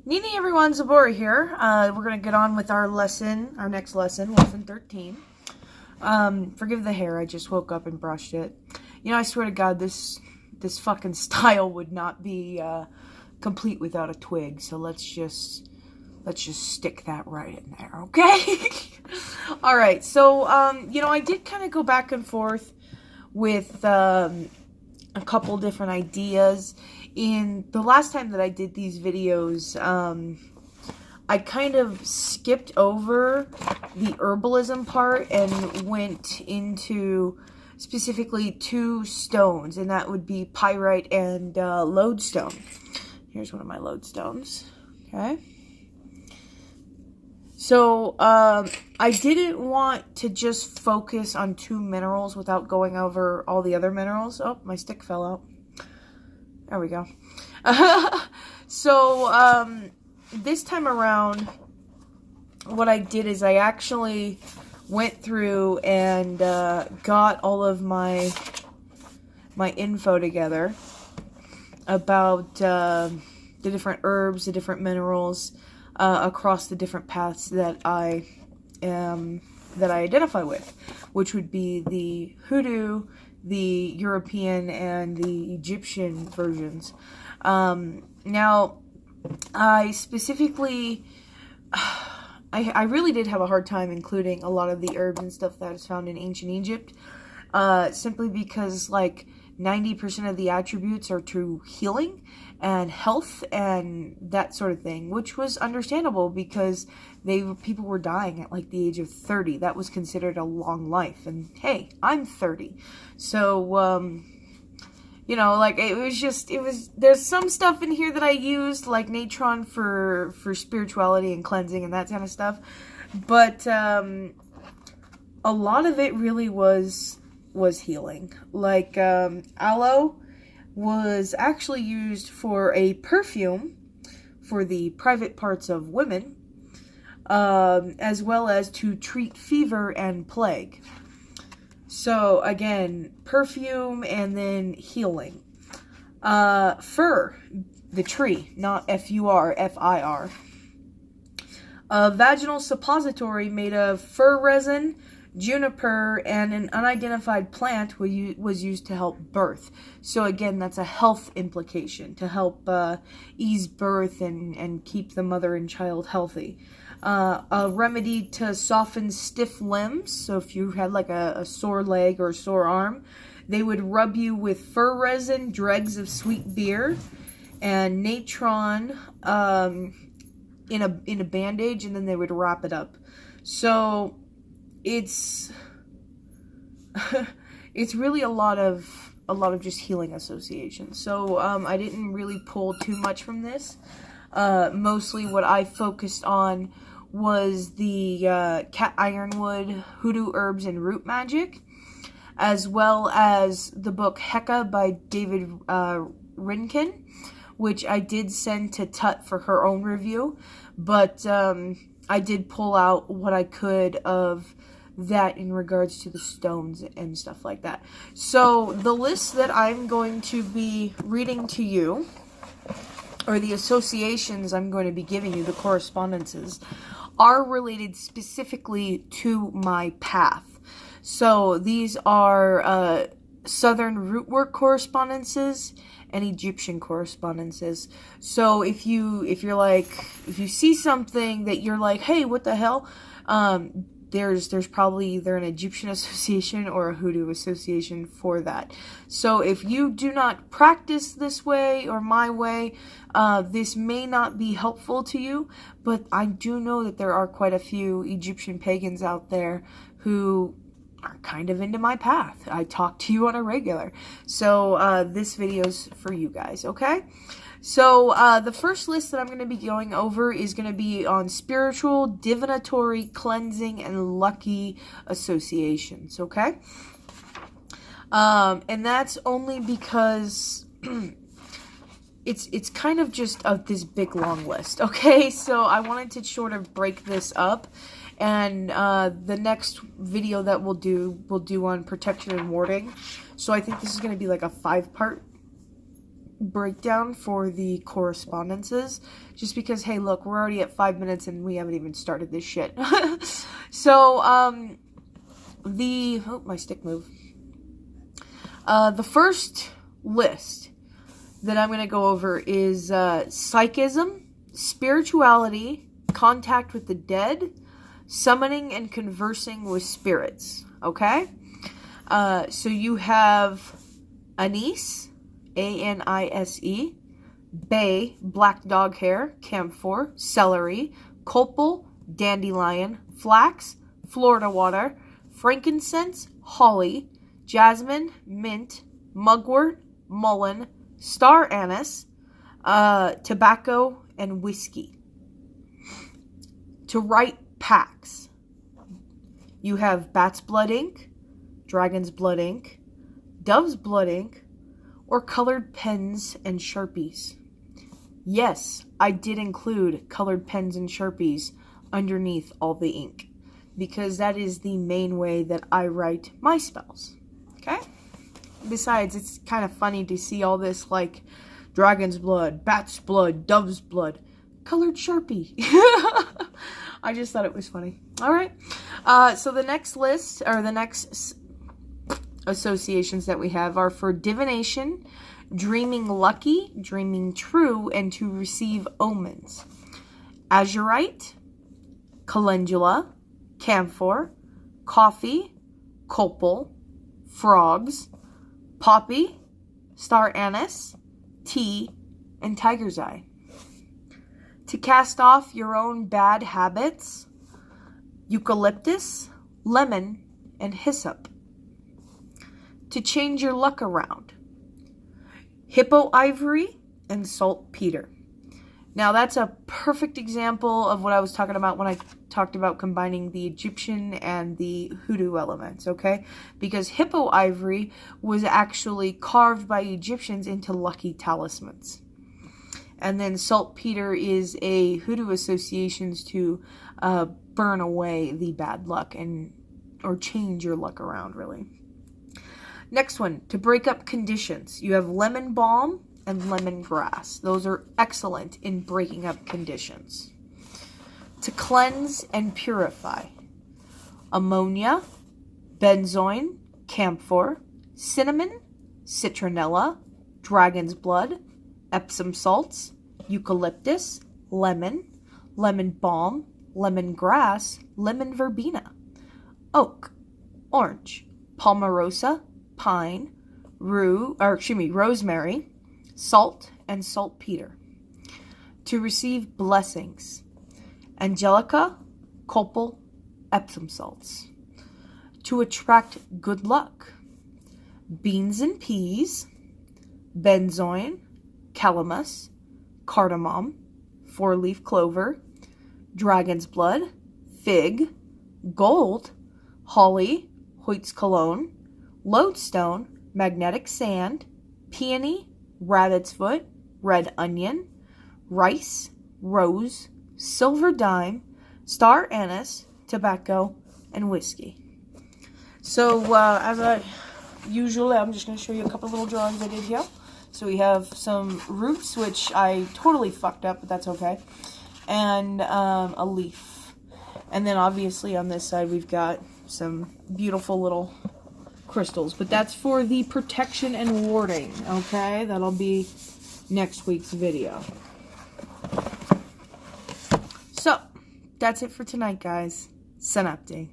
Nini everyone, Zabora here. We're going to get on with our lesson, our next lesson, lesson 13. Forgive the hair, I just woke up and brushed it. You know, I swear to God, this fucking style would not be complete without a twig, so let's just stick that right in there, okay? Alright, so, you know, I did kind of go back and forth with a couple different ideas. In the last time that I did these videos, I kind of skipped over the herbalism part and went into specifically two stones, and that would be pyrite and lodestone. Here's one of my lodestones, okay? So, I didn't want to just focus on two minerals without going over all the other minerals. Oh, my stick fell out. There we go. So, this time around, what I did is I actually went through and got all of my info together about the different herbs, the different minerals, across the different paths that I identify with, which would be the Hoodoo, the European, and the Egyptian versions. Now, I specifically, I really did have a hard time including a lot of the herbs and stuff that is found in ancient Egypt, simply because, like, 90% of the attributes are to healing and health and that sort of thing, which was understandable because people were dying at like the age of 30. That was considered a long life, and hey, I'm 30, so you know, like, there's some stuff in here that I used, like natron for spirituality and cleansing and that kind of stuff, but a lot of it really was healing. Like, aloe was actually used for a perfume for the private parts of women, as well as to treat fever and plague. So, again, perfume and then healing. Fir, the tree, not F-U-R, F-I-R. A vaginal suppository made of fir resin, juniper, and an unidentified plant was used to help birth. So again, that's a health implication, to help ease birth and keep the mother and child healthy. A remedy to soften stiff limbs. So if you had like a sore leg or a sore arm, they would rub you with fir resin, dregs of sweet beer, and natron in a bandage, and then they would wrap it up. So it's really a lot of just healing associations. So I didn't really pull too much from this. Mostly what I focused on was the cat ironwood, hoodoo herbs, and root magic, as well as the book Heka by David Rinkin, which I did send to Tut for her own review, but I did pull out what I could of that in regards to the stones and stuff like that. So the list that I'm going to be reading to you, or the associations I'm going to be giving you, the correspondences, are related specifically to my path. So these are Southern rootwork correspondences and Egyptian correspondences. So if you see something that you're like, hey, what the hell? There's probably either an Egyptian association or a Hoodoo association for that. So if you do not practice this way or my way, this may not be helpful to you, but I do know that there are quite a few Egyptian pagans out there who are kind of into my path. I talk to you on a regular. So this video's for you guys, okay? So, the first list that I'm going to be going over is going to be on spiritual, divinatory, cleansing, and lucky associations, okay? And that's only because it's kind of just this big long list, okay? So, I wanted to sort of break this up, and the next video that we'll do on protection and warding. So, I think this is going to be like a 5-part breakdown for the correspondences, just because, hey, look, we're already at 5 minutes and we haven't even started this shit. So, my stick moved. The first list that I'm going to go over is psychism, spirituality, contact with the dead, summoning and conversing with spirits. Okay? So you have anise, Anise, bay, black dog hair, camphor, celery, copal, dandelion, flax, Florida water, frankincense, holly, jasmine, mint, mugwort, mullein, star anise, tobacco, and whiskey. To write packs, you have bat's blood ink, dragon's blood ink, dove's blood ink, or colored pens and Sharpies. Yes, I did include colored pens and Sharpies underneath all the ink, because that is the main way that I write my spells. Okay? Besides, it's kind of funny to see all this, like, dragon's blood, bat's blood, dove's blood, colored Sharpie. I just thought it was funny. Alright, so the next list, or the next associations that we have are for divination, dreaming lucky, dreaming true, and to receive omens. Azurite, calendula, camphor, coffee, copal, frogs, poppy, star anise, tea, and tiger's eye. To cast off your own bad habits, eucalyptus, lemon, and hyssop. To change your luck around, hippo ivory and saltpeter. Now that's a perfect example of what I was talking about when I talked about combining the Egyptian and the hoodoo elements, okay? Because hippo ivory was actually carved by Egyptians into lucky talismans. And then saltpeter is a hoodoo associations to burn away the bad luck or change your luck around, really. Next one, to break up conditions. You have lemon balm and lemongrass. Those are excellent in breaking up conditions. To cleanse and purify. Ammonia, benzoin, camphor, cinnamon, citronella, dragon's blood, Epsom salts, eucalyptus, lemon, lemon balm, lemongrass, lemon verbena, oak, orange, palmarosa, pine, rosemary, salt, and saltpeter. To receive blessings. Angelica, copal, Epsom salts. To attract good luck. Beans and peas, benzoin, calamus, cardamom, four-leaf clover, dragon's blood, fig, gold, holly, Hoyt's cologne, lodestone, magnetic sand, peony, rabbit's foot, red onion, rice, rose, silver dime, star anise, tobacco, and whiskey. So, as I usually, I'm just going to show you a couple little drawings I did here. So we have some roots, which I totally fucked up, but that's okay, and a leaf. And then obviously on this side we've got some beautiful little crystals, but that's for the protection and warding, okay? That'll be next week's video. So, that's it for tonight, guys. Synapti.